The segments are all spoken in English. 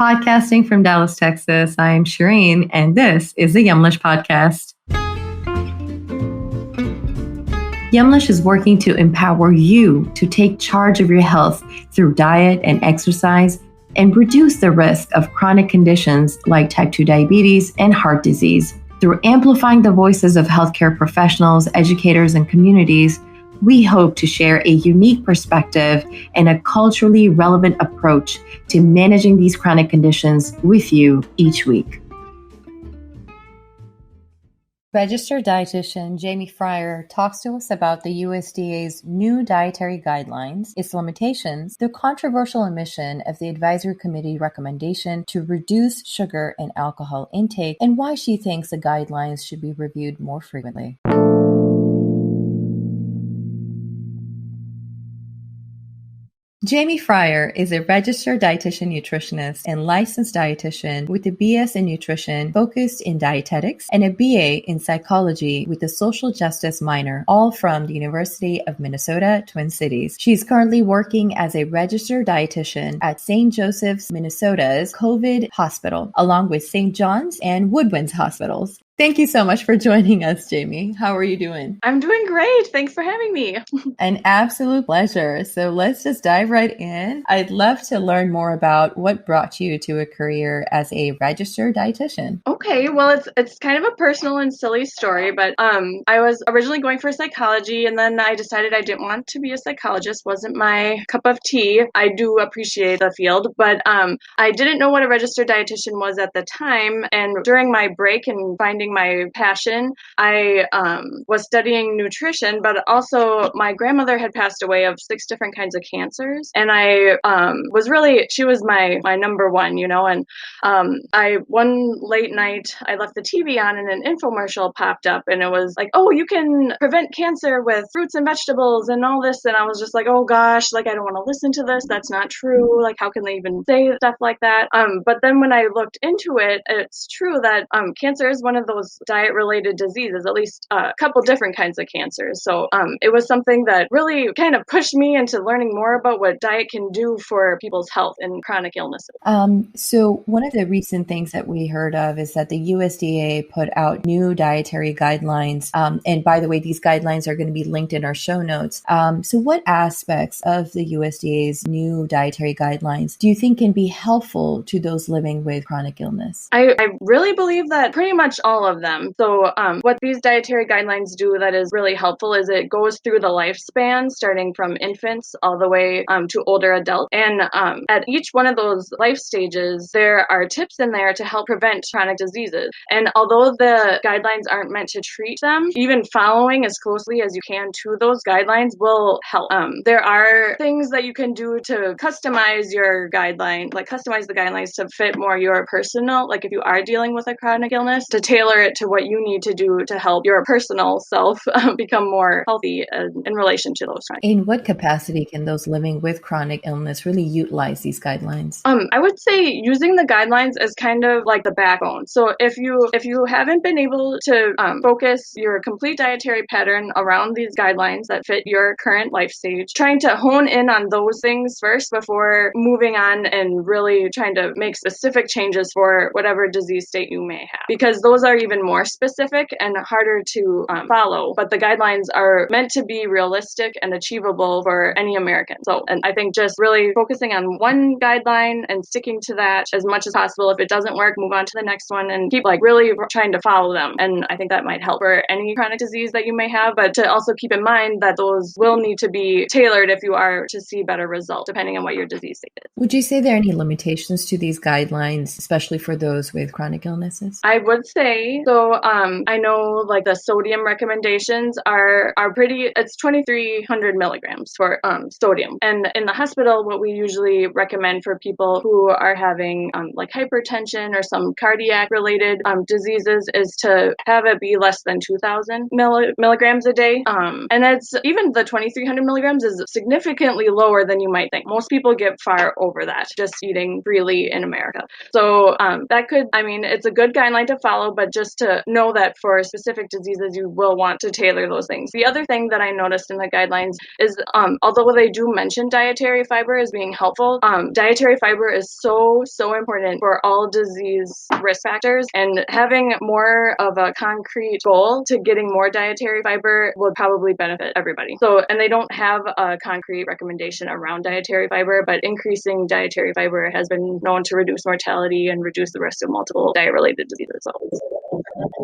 Podcasting from Dallas, Texas, I am Shireen, and this is the Yumlish podcast. Yumlish is working to empower you to take charge of your health through diet and exercise and reduce the risk of chronic conditions like type 2 diabetes and heart disease. Through amplifying the voices of healthcare professionals, educators, and communities, we hope to share a unique perspective and a culturally relevant approach to managing these chronic conditions with you each week. Registered dietitian Jaime Freier talks to us about the USDA's new dietary guidelines, its limitations, the controversial omission of the advisory committee recommendation to reduce sugar and alcohol intake, and why she thinks the guidelines should be reviewed more frequently. Jaime Freier is a registered dietitian nutritionist and licensed dietitian with a BS in nutrition focused in dietetics and a BA in psychology with a social justice minor, all from the University of Minnesota, Twin Cities. She's currently working as a registered dietitian at St. Joseph's, Minnesota's COVID Hospital, along with St. John's and Woodwinds Hospitals. Thank you so much for joining us, Jaime. How are you doing? I'm doing great. Thanks for having me. An absolute pleasure. So let's just dive right in. I'd love to learn more about what brought you to a career as a registered dietitian. Okay, well, it's kind of a personal and silly story, but I was originally going for psychology, and then I decided I didn't want to be a psychologist. Wasn't my cup of tea. I do appreciate the field, but I didn't know what a registered dietitian was at the time. And during my break and finding my passion, I was studying nutrition, but also my grandmother had passed away of 6 different kinds of cancers, and I she was my number one, and one late night I left the TV on and an infomercial popped up, and it was like, oh, you can prevent cancer with fruits and vegetables and all this, and I was just like, oh gosh, like I don't want to listen to this, that's not true, like how can they even say stuff like that? But then when I looked into it, it's true that cancer is one of those diet-related diseases, at least a couple different kinds of cancers. So it was something that really kind of pushed me into learning more about what diet can do for people's health and chronic illnesses. So one of the recent things that we heard of is that the USDA put out new dietary guidelines. And by the way, these guidelines are going to be linked in our show notes. So what aspects of the USDA's new dietary guidelines do you think can be helpful to those living with chronic illness? I really believe that pretty much all of them. So what these dietary guidelines do that is really helpful is it goes through the lifespan, starting from infants all the way to older adults. And at each one of those life stages, there are tips in there to help prevent chronic diseases. And although the guidelines aren't meant to treat them, even following as closely as you can to those guidelines will help. There are things that you can do to customize your guideline, like customize the guidelines to fit more your personal, like if you are dealing with a chronic illness, to tailor it to what you need to do to help your personal self become more healthy in relation to those chronic. In what capacity can those living with chronic illness really utilize these guidelines? I would say using the guidelines as kind of like the backbone. So if you haven't been able to focus your complete dietary pattern around these guidelines that fit your current life stage, trying to hone in on those things first before moving on and really trying to make specific changes for whatever disease state you may have, because those are even more specific and harder to follow, but the guidelines are meant to be realistic and achievable for any American. So, and I think just really focusing on one guideline and sticking to that as much as possible. If it doesn't work, move on to the next one and keep really trying to follow them. And I think that might help for any chronic disease that you may have, but to also keep in mind that those will need to be tailored if you are to see better results, depending on what your disease state is. Would you say there are any limitations to these guidelines, especially for those with chronic illnesses? I would say so. I know like the sodium recommendations are pretty, it's 2,300 milligrams for sodium. And in the hospital, what we usually recommend for people who are having like hypertension or some cardiac related diseases is to have it be less than 2,000 milligrams a day. And it's even the 2,300 milligrams is significantly lower than you might think. Most people get far over that just eating freely in America. So that could, I mean, it's a good guideline to follow, but just to know that for specific diseases, you will want to tailor those things. The other thing that I noticed in the guidelines is, although they do mention dietary fiber as being helpful, dietary fiber is so important for all disease risk factors, and having more of a concrete goal to getting more dietary fiber would probably benefit everybody. So, and they don't have a concrete recommendation around dietary fiber, but increasing dietary fiber has been known to reduce mortality and reduce the risk of multiple diet-related diseases. So,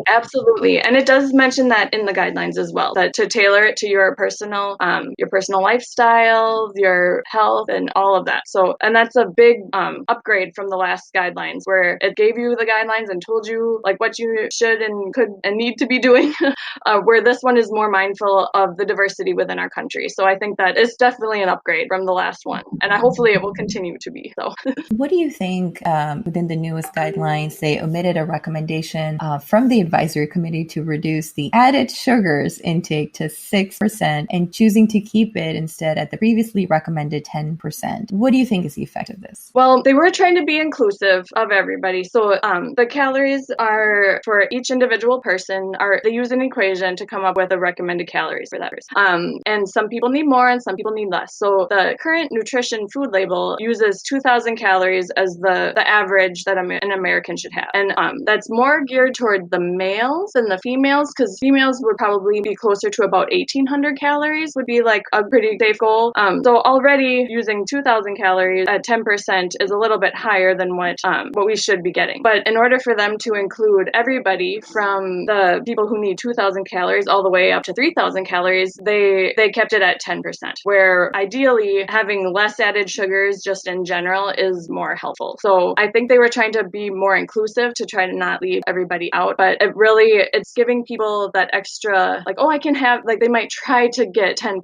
absolutely. And it does mention that in the guidelines as well, that to tailor it to your personal lifestyle, your health, and all of that. So, and that's a big upgrade from the last guidelines, where it gave you the guidelines and told you like what you should and could and need to be doing, where this one is more mindful of the diversity within our country. So I think that is definitely an upgrade from the last one. And hopefully it will continue to be so. What do you think within the newest guidelines, they omitted a recommendation from the advisory committee to reduce the added sugars intake to 6% and choosing to keep it instead at the previously recommended 10%. What do you think is the effect of this? Well, they were trying to be inclusive of everybody. So the calories are for each individual person, they use an equation to come up with a recommended calories for that person. And some people need more and some people need less. So the current nutrition food label uses 2,000 calories as the average that an American should have. And that's more geared toward the males than the females, because females would probably be closer to about 1,800 calories would be like a pretty safe goal. So already using 2,000 calories at 10% is a little bit higher than what we should be getting. But in order for them to include everybody from the people who need 2,000 calories all the way up to 3,000 calories, they kept it at 10%, where ideally having less added sugars just in general is more helpful. So I think they were trying to be more inclusive to try to not leave everybody out, but it's giving people that extra, like, oh, I can have, like, they might try to get 10%,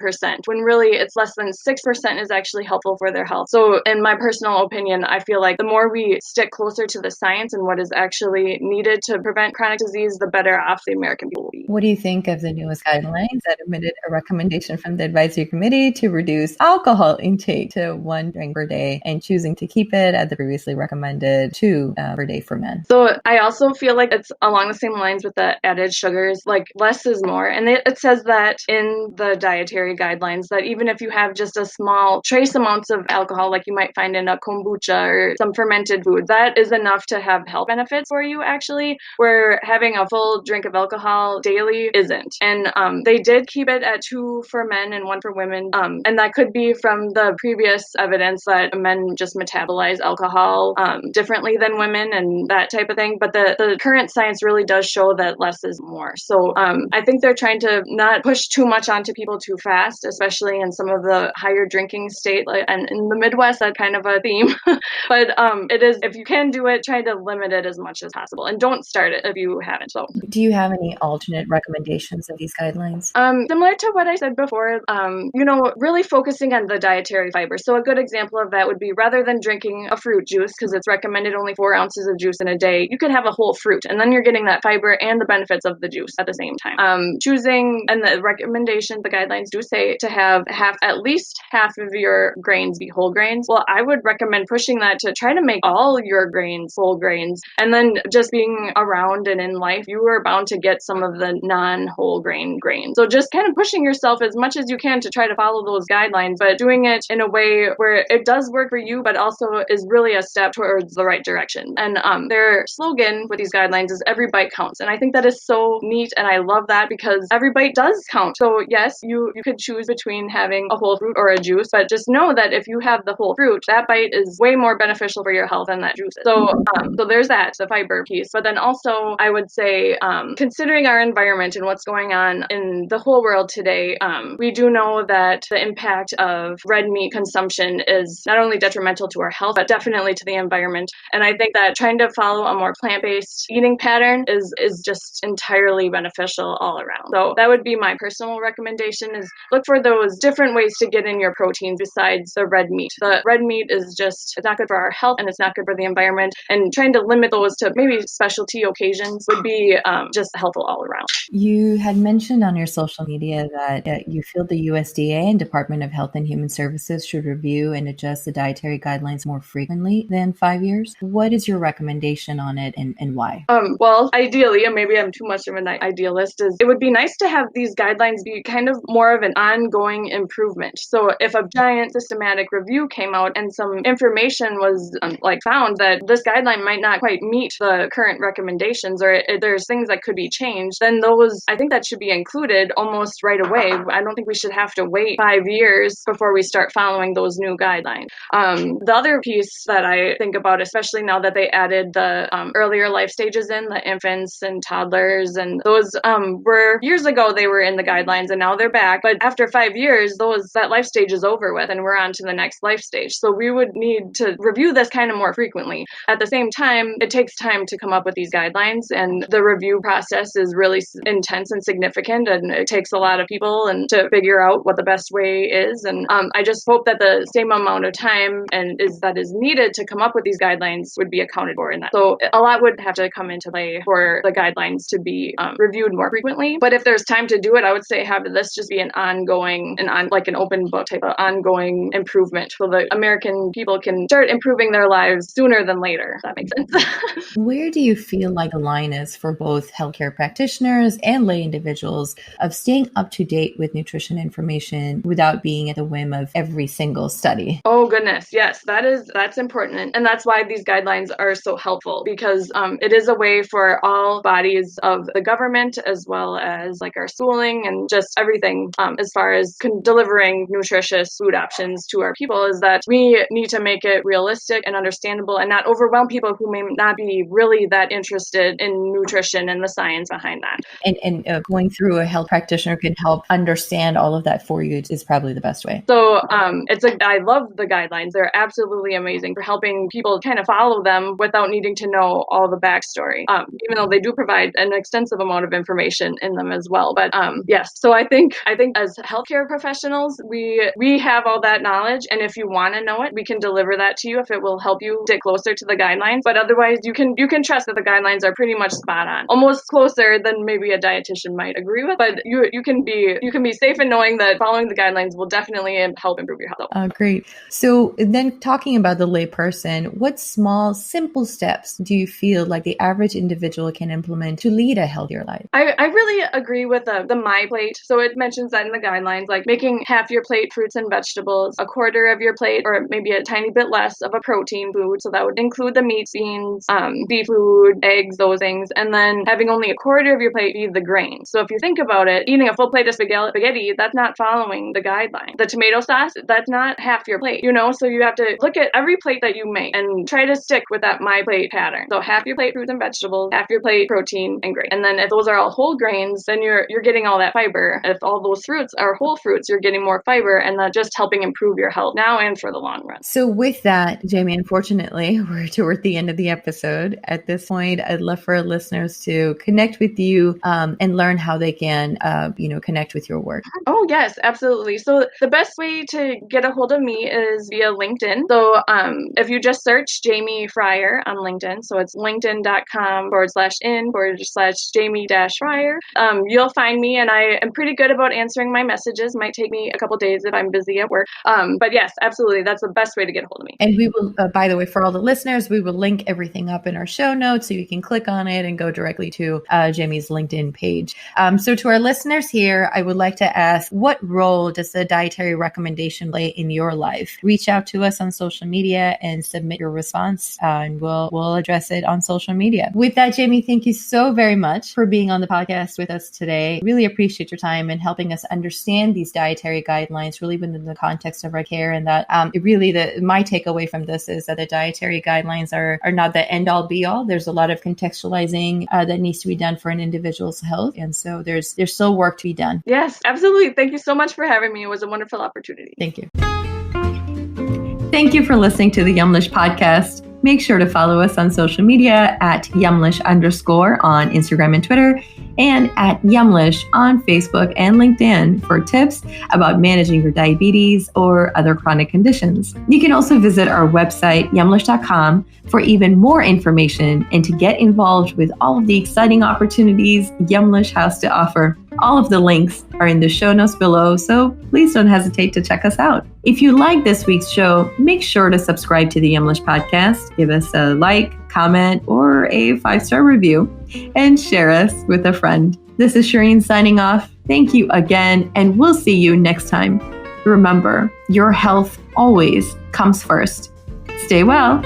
when really it's less than 6% is actually helpful for their health. So in my personal opinion, I feel like the more we stick closer to the science and what is actually needed to prevent chronic disease, the better off the American people will be. What do you think of the newest guidelines that omitted a recommendation from the advisory committee to reduce alcohol intake to 1 drink per day and choosing to keep it at the previously recommended 2 per day for men? So I also feel like it's along the same lines with the added sugars, like less is more. And it says that in the dietary guidelines that even if you have just a small trace amounts of alcohol, like you might find in a kombucha or some fermented food, that is enough to have health benefits for you, actually, where having a full drink of alcohol daily isn't. And they did keep it at 2 for men and 1 for women. And that could be from the previous evidence that men just metabolize alcohol differently than women and that type of thing. But the current science really does show that less is more. So I think they're trying to not push too much onto people too fast, especially in some of the higher drinking state, and in the Midwest, that's kind of a theme. But it is, if you can do it, try to limit it as much as possible, and don't start it if you haven't. So, do you have any alternate recommendations of these guidelines? Similar to what I said before, really focusing on the dietary fiber. So a good example of that would be, rather than drinking a fruit juice, because it's recommended only 4 ounces of juice in a day, you could have a whole fruit, and then you're getting that fiber and the benefits of the juice at the same time. Choosing, and the recommendation, the guidelines do say to have at least half of your grains be whole grains. Well, I would recommend pushing that to try to make all your grains whole grains, and then just being around and in life, you are bound to get some of the non-whole grains. So just kind of pushing yourself as much as you can to try to follow those guidelines, but doing it in a way where it does work for you, but also is really a step towards the right direction. And their slogan with these guidelines is "Every bite counts," and I think that is so neat, and I love that, because every bite does count. So yes, you could choose between having a whole fruit or a juice, but just know that if you have the whole fruit, that bite is way more beneficial for your health than that juice is. So there's that, the fiber piece. But then also, I would say, considering our environment and what's going on in the whole world today, we do know that the impact of red meat consumption is not only detrimental to our health, but definitely to the environment. And I think that trying to follow a more plant-based eating pattern pattern is just entirely beneficial all around. So that would be my personal recommendation, is look for those different ways to get in your proteins besides the red meat. The red meat is just, it's not good for our health and it's not good for the environment, and trying to limit those to maybe specialty occasions would be just helpful all around. You had mentioned on your social media that you feel the USDA and Department of Health and Human Services should review and adjust the dietary guidelines more frequently than 5 years. What is your recommendation on it, and why? Well, ideally, and maybe I'm too much of an idealist, is it would be nice to have these guidelines be kind of more of an ongoing improvement. So if a giant systematic review came out and some information was found that this guideline might not quite meet the current recommendations, or there's things that could be changed, then I think that should be included almost right away. I don't think we should have to wait 5 years before we start following those new guidelines. The other piece that I think about, especially now that they added the earlier life stages in, the infants and toddlers, and those were years ago they were in the guidelines and now they're back. But after 5 years, that life stage is over with and we're on to the next life stage. So we would need to review this kind of more frequently. At the same time, it takes time to come up with these guidelines, and the review process is really intense and significant, and it takes a lot of people and to figure out what the best way is. And I just hope that the same amount of time that is needed to come up with these guidelines would be accounted for in that. So a lot would have to come into play for the guidelines to be reviewed more frequently. But if there's time to do it, I would say have this just be an ongoing, like an open book type of ongoing improvement, so the American people can start improving their lives sooner than later, if that makes sense. Where do you feel like the line is for both healthcare practitioners and lay individuals of staying up to date with nutrition information without being at the whim of every single study? Oh goodness, yes, that's important, and that's why these guidelines are so helpful, because it is a way for all bodies of the government, as well as like our schooling and just everything as far as delivering nutritious food options to our people, is that we need to make it realistic and understandable and not overwhelm people who may not be really that interested in nutrition and the science behind that. And going through a health practitioner can help understand all of that for you is probably the best way. So I love the guidelines. They're absolutely amazing for helping people kind of follow them without needing to know all the backstory, even though they do provide an extensive amount of information in them as well. But yes, so I think as healthcare professionals, we have all that knowledge, and if you want to know it, we can deliver that to you if it will help you get closer to the guidelines. But otherwise, you can trust that the guidelines are pretty much spot on, almost closer than maybe a dietitian might agree with. But you can be safe in knowing that following the guidelines will definitely help improve your health. Great. So then, talking about the lay person, what small, simple steps do you feel like the average individual can implement to lead a healthier life? I really agree with the MyPlate. So it mentions that in the guidelines, like making half your plate fruits and vegetables, a quarter of your plate, or maybe a tiny bit less of a protein food. So that would include the meats, beans, beef food, eggs, those things. And then having only a quarter of your plate be the grains. So if you think about it, eating a full plate of spaghetti, that's not following the guideline. The tomato sauce, that's not half your plate, so you have to look at every plate that you make and try to stick with that MyPlate pattern. So half your plate fruits and vegetables, half your plate protein and grain. And then if those are all whole grains, then you're getting all that fiber. If all those fruits are whole fruits, you're getting more fiber, and that's just helping improve your health now and for the long run. So with that, Jaime, unfortunately, we're toward the end of the episode. At this point, I'd love for our listeners to connect with you and learn how they can, connect with your work. Oh, yes, absolutely. So the best way to get a hold of me is via LinkedIn. So if you just search Jaime Freier on LinkedIn, so it's linkedin.com/in/Jaime-Freier, you'll find me, and I am pretty good about answering my messages. Might take me a couple days if I'm busy at work. But yes, absolutely. That's the best way to get a hold of me. And we will, by the way, for all the listeners, we will link everything up in our show notes so you can click on it and go directly to Jaime's LinkedIn page. So to our listeners here, I would like to ask, what role does the dietary recommendation play in your life? Reach out to us on social media and submit your response, and we'll address it on social media. With that, Jaime, thank you so very much for being on the podcast with us today. Really appreciate your time and helping us understand these dietary guidelines really within the context of our care, and that my takeaway from this is that the dietary guidelines are not the end all be all. There's a lot of contextualizing that needs to be done for an individual's health, and so there's still work to be done. Yes, absolutely. Thank you so much for having me. It was a wonderful opportunity. Thank you. Thank you for listening to the Yumlish podcast. Make sure to follow us on social media at Yumlish _ on Instagram and Twitter, and at Yumlish on Facebook and LinkedIn for tips about managing your diabetes or other chronic conditions. You can also visit our website, yumlish.com, for even more information and to get involved with all of the exciting opportunities Yumlish has to offer. All of the links are in the show notes below, so please don't hesitate to check us out. If you like this week's show, make sure to subscribe to the Yumlish podcast, give us a like, comment, or a 5-star review, and share us with a friend. This is Shireen signing off. Thank you again, and we'll see you next time. Remember, your health always comes first. Stay well.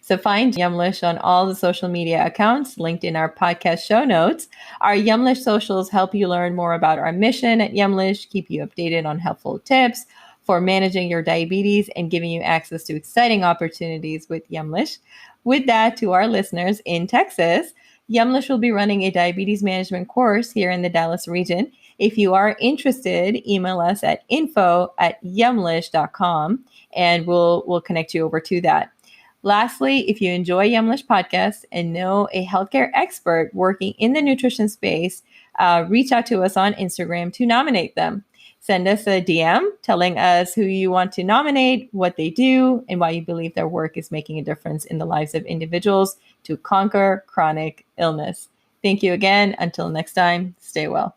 So find Yumlish on all the social media accounts linked in our podcast show notes. Our Yumlish socials help you learn more about our mission at Yumlish, keep you updated on helpful tips for managing your diabetes, and giving you access to exciting opportunities with Yumlish. With that, to our listeners in Texas, Yumlish will be running a diabetes management course here in the Dallas region. If you are interested, email us at info@yumlish.com and we'll connect you over to that. Lastly, if you enjoy Yumlish podcasts and know a healthcare expert working in the nutrition space, reach out to us on Instagram to nominate them. Send us a DM telling us who you want to nominate, what they do, and why you believe their work is making a difference in the lives of individuals to conquer chronic illness. Thank you again. Until next time, stay well.